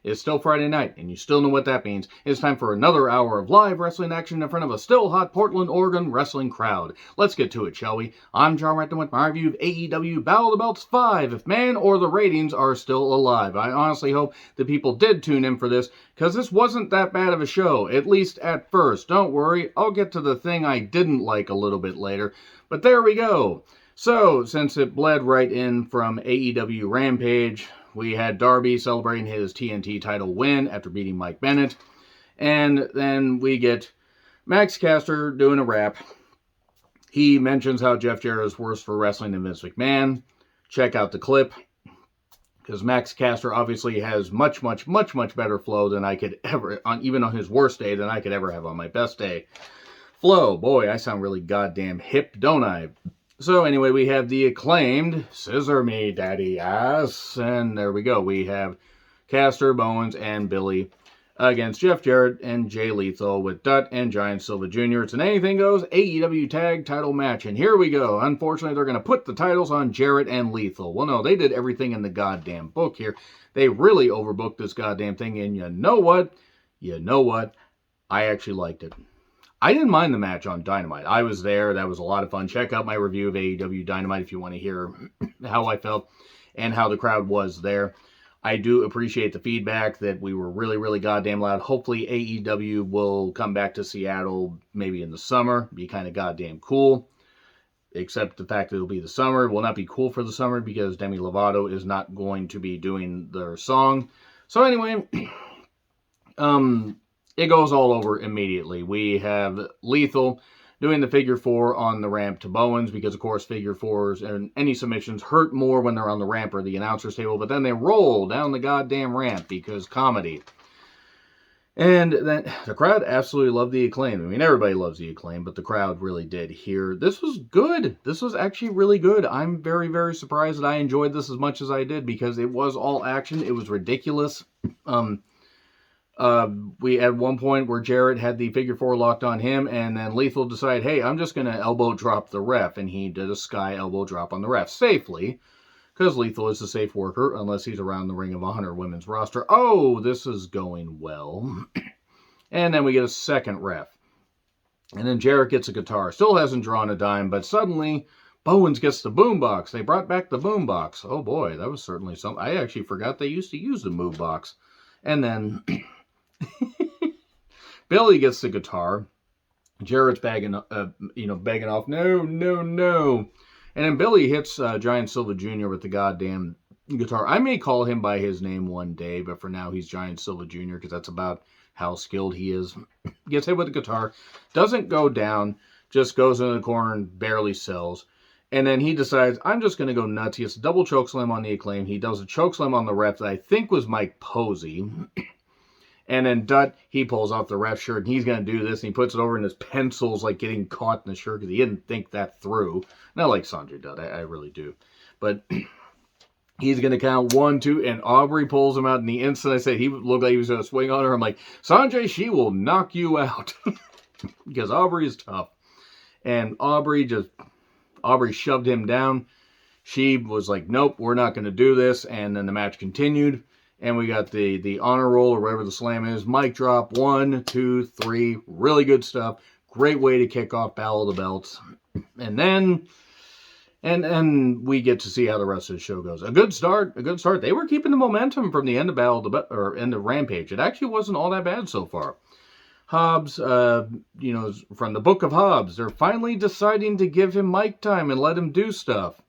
It's still Friday night, and you still know what that means. It's time for another hour of live wrestling action in front of a still hot Portland, Oregon wrestling crowd. Let's get to it, shall we? I'm John Renton with my review of AEW Battle of the Belts 5, if man or the ratings are still alive. I honestly hope that people did tune in for this, because this wasn't that bad of a show, at least at first. Don't worry, I'll get to the thing I didn't like a little bit later. But there we go. So, since it bled right in from AEW Rampage, we had Darby celebrating his TNT title win after beating Mike Bennett. And then we get Max Caster doing a rap. He mentions how Jeff Jarrett is worse for wrestling than Vince McMahon. Check out the clip, because Max Caster obviously has much better flow than I could ever, even on his worst day, than I could ever have on my best day. Flow, boy, I sound really goddamn hip, don't I? So anyway, we have the Acclaimed, scissor me daddy ass, and there we go. We have Caster, Bowens, and Billy against Jeff Jarrett and Jay Lethal with Dutt and Giant Silva Jr. It's an anything goes AEW tag title match, and here we go. Unfortunately, they're going to put the titles on Jarrett and Lethal. Well, no, they did everything in the goddamn book here. They really overbooked this goddamn thing, and you know what? I actually liked it. I didn't mind the match on Dynamite. I was there. That was a lot of fun. Check out my review of AEW Dynamite if you want to hear how I felt and how the crowd was there. I do appreciate the feedback that we were really goddamn loud. Hopefully AEW will come back to Seattle maybe in the summer. Be kind of goddamn cool. Except the fact that it'll be the summer. It will not be cool for the summer because Demi Lovato is not going to be doing their song. So anyway, it goes all over immediately. We have Lethal doing the figure four on the ramp to Bowens, because of course figure fours and any submissions hurt more when they're on the ramp or the announcer's table, but then they roll down the goddamn ramp because comedy. And then the crowd absolutely loved the Acclaim. I mean, everybody loves the Acclaim, but the crowd really did here. This was good. This was actually really good. I'm very surprised that I enjoyed this as much as I did, because it was all action. It was ridiculous. We had one point where Jarrett had the figure four locked on him, and then Lethal decided, hey, I'm just going to elbow drop the ref, and he did a sky elbow drop on the ref safely, because Lethal is a safe worker, unless he's around the Ring of Honor women's roster. Oh, this is going well. And then we get a second ref. And then Jarrett gets a guitar. Still hasn't drawn a dime, but suddenly Bowens gets the boombox. They brought back the boombox. Oh boy, that was certainly something. I actually forgot they used to use the boombox. And then Billy gets the guitar. Jarrett's begging off. No. And then Billy hits Giant Silva Jr. with the goddamn guitar. I may call him by his name one day, but for now he's Giant Silva Jr. because that's about how skilled he is. Gets hit with the guitar. Doesn't go down. Just goes into the corner and barely sells. And then he decides, I'm just going to go nuts. He gets a double chokeslam on the Acclaim. He does a chokeslam on the ref that I think was Mike Posey. And then Dutt, he pulls off the ref shirt, and he's going to do this, and he puts it over, and his pencil's like getting caught in the shirt because he didn't think that through. Not like Sanjay Dutt, I really do. But he's going to count 1, 2, and Aubrey pulls him out. In the instant I said he looked like he was going to swing on her, I'm like, Sanjay, she will knock you out. Because Aubrey is tough. And Aubrey shoved him down. She was like, nope, we're not going to do this. And then the match continued. And we got the honor roll, or whatever the slam is. Mic drop, 1, 2, 3. Really good stuff. Great way to kick off Battle of the Belts. And then, and we get to see how the rest of the show goes. A good start. They were keeping the momentum from the end of end of Rampage. It actually wasn't all that bad so far. Hobbs, from the Book of Hobbs, they're finally deciding to give him mic time and let him do stuff.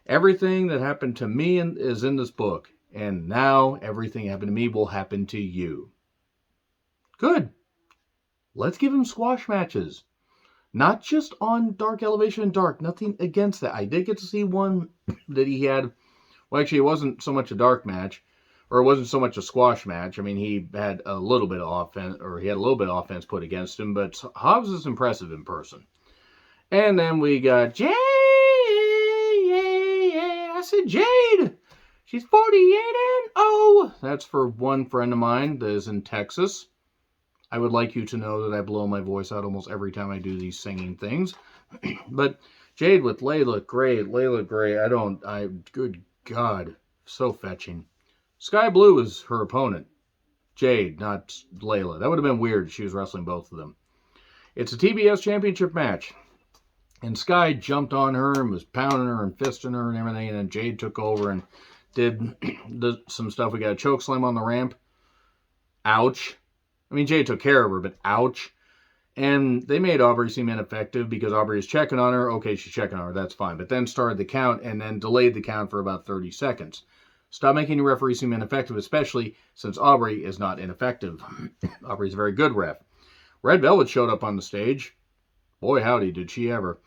Everything that happened to me is in this book. And now everything happened to me will happen to you. Good. Let's give him squash matches. Not just on Dark Elevation and Dark. Nothing against that. I did get to see one that he had. Well, actually, it wasn't so much a dark match. Or it wasn't so much a squash match. I mean, he had a little bit of offense, offense put against him. But Hobbs is impressive in person. And then we got Jade. I said Jade. She's 48-0. That's for one friend of mine that is in Texas. I would like you to know that I blow my voice out almost every time I do these singing things. But Jade with Layla Gray. Good God. So fetching. Sky Blue is her opponent. Jade, not Layla. That would have been weird if she was wrestling both of them. It's a TBS championship match. And Sky jumped on her and was pounding her and fisting her and everything. And then Jade took over and did some stuff. We got a choke slam on the ramp. Ouch. I mean, Jade took care of her, but ouch. And they made Aubrey seem ineffective because Aubrey is checking on her. Okay, she's checking on her. That's fine. But then started the count and then delayed the count for about 30 seconds. Stop making your referee seem ineffective, especially since Aubrey is not ineffective. Aubrey's a very good ref. Red Velvet showed up on the stage. Boy, howdy, did she ever.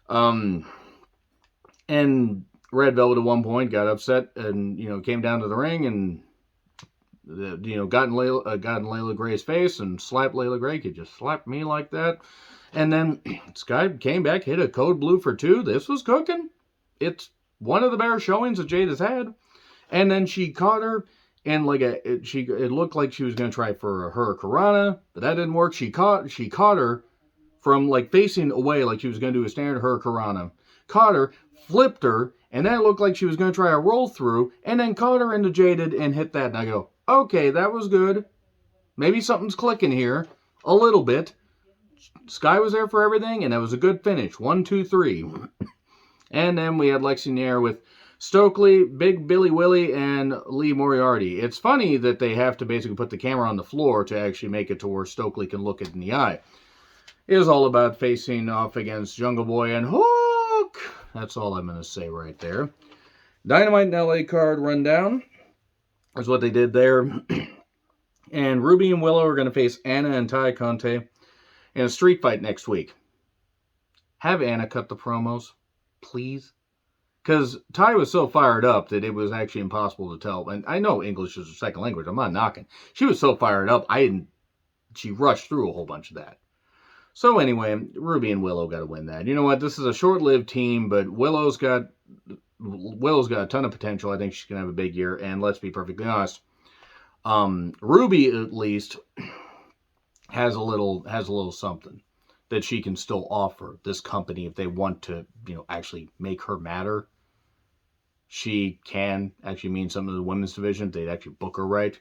And Red Velvet at one point got upset and, came down to the ring and, got in Layla Gray's face and slapped Layla Gray. Could just slap me like that. And then Sky came back, hit a code blue for 2. This was cooking. It's one of the better showings that Jade has had. And then she caught her and it looked like she was going to try for a Hurricanrana, but that didn't work. She caught her from facing away like she was going to do a standard Hurricanrana. Caught her, flipped her, and then it looked like she was going to try a roll through, and then caught her into Jaded and hit that. And I go, okay, that was good. Maybe something's clicking here a little bit. Sky was there for everything, and that was a good finish. 1, 2, 3. And then we had Lexi Nair with Stokely, Big Billy Willie, and Lee Moriarty. It's funny that they have to basically put the camera on the floor to actually make it to where Stokely can look it in the eye. It is all about facing off against Jungle Boy and Hook. That's all I'm going to say right there. Dynamite and LA card rundown is what they did there. And Ruby and Willow are going to face Anna and Ty Conte in a street fight next week. Have Anna cut the promos, please. Because Ty was so fired up that it was actually impossible to tell. And I know English is her second language. I'm not knocking. She was so fired up, she rushed through a whole bunch of that. So anyway, Ruby and Willow got to win that. You know what? This is a short-lived team, but Willow's got a ton of potential. I think she's going to have a big year. And let's be perfectly honest, Ruby at least has a little something that she can still offer this company if they want to, actually make her matter. She can actually mean something to the women's division if they'd actually book her right.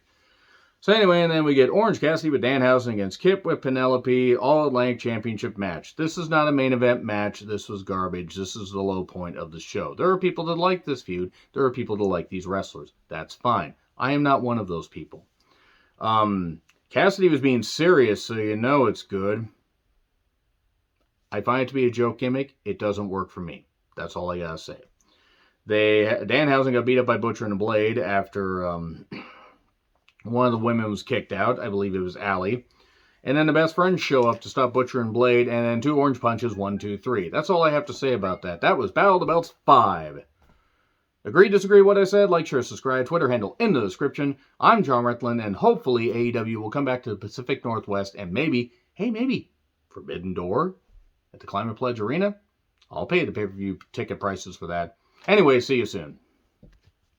So anyway, and then we get Orange Cassidy with Danhausen against Kip with Penelope, All-Atlantic Championship match. This is not a main event match. This was garbage. This is the low point of the show. There are people that like this feud. There are people that like these wrestlers. That's fine. I am not one of those people. Cassidy was being serious, so you know it's good. I find it to be a joke gimmick. It doesn't work for me. That's all I gotta say. Danhausen got beat up by Butcher and Blade after one of the women was kicked out. I believe it was Allie. And then the best friends show up to stop Butcher and Blade, and then 2 orange punches, 1, 2, 3. That's all I have to say about that. That was Battle of the Belts 5. Agree, disagree what I said? Like, share, subscribe. Twitter handle in the description. I'm John Retland, and hopefully AEW will come back to the Pacific Northwest, and maybe Forbidden Door at the Climate Pledge Arena. I'll pay the pay-per-view ticket prices for that. Anyway, see you soon.